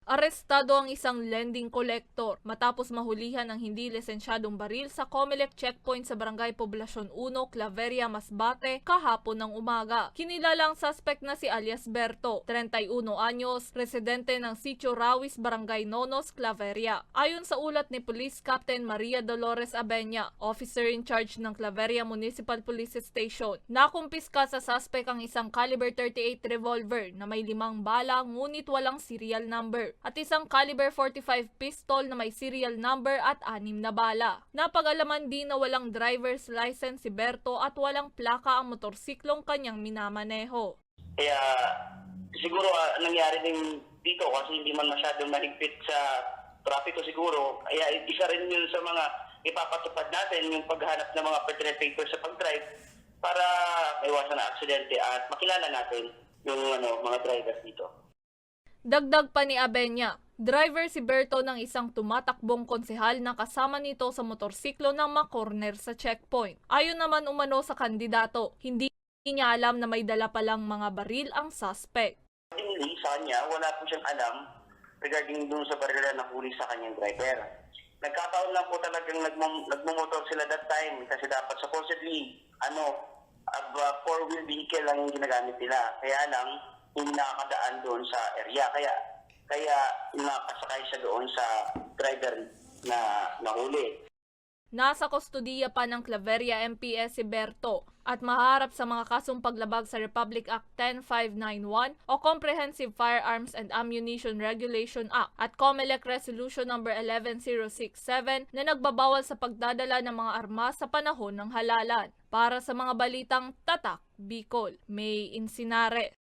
Arestado ang isang lending collector matapos mahulihan ng hindi lisensyadong baril sa Comelec checkpoint sa Barangay Poblacion 1, Claveria, Masbate kahapon ng umaga. Kinilala ang suspect na si alias Berto, 31 anyos, residente ng Sitio Rawis, Barangay Nonos, Claveria. Ayon sa ulat ni Police Captain Maria Dolores Abenya, officer in charge ng Claveria Municipal Police Station, nakumpiska sa suspect ang isang caliber 38 revolver na may 5 bala ngunit walang serial number, at isang caliber 45 pistol na may serial number at 6 na bala. Napag-alaman din na walang driver's license si Berto at walang plaka ang motorsiklong kanyang minamaneho. Kaya siguro nangyari din dito kasi hindi man masyadong mahigpit sa trapiko siguro. Kaya isa rin yun sa mga ipapatupad natin, yung paghanap ng mga pertinent papers sa pag-drive para maiwasan na aksidente at makilala natin yung mga drivers dito. Dagdag pa ni Abenya, driver si Berto ng isang tumatakbong konsehal na kasama nito sa motorsiklo ng makorner sa checkpoint. Ayon naman umano sa kandidato, hindi niya alam na may dala palang mga baril ang suspect. Sa kanya, wala po siyang alam regarding dun sa baril na nahuli sa kanyang driver. Nagkataon lang po talagang nagmumotor sila that time kasi dapat supposedly, four-wheel vehicle lang yung ginagamit nila. Kaya lang, hindi nakakadaan doon sa area. Kaya nakasakay siya doon sa driver na nahuli. Nasa kustodiya pa ng Claveria MPS si Berto at maharap sa mga kasong paglabag sa Republic Act 10591 o Comprehensive Firearms and Ammunition Regulation Act at Comelec Resolution No. 11067 na nagbabawal sa pagdadala ng mga armas sa panahon ng halalan. Para sa mga balitang tatak, Bicol, May Insinare.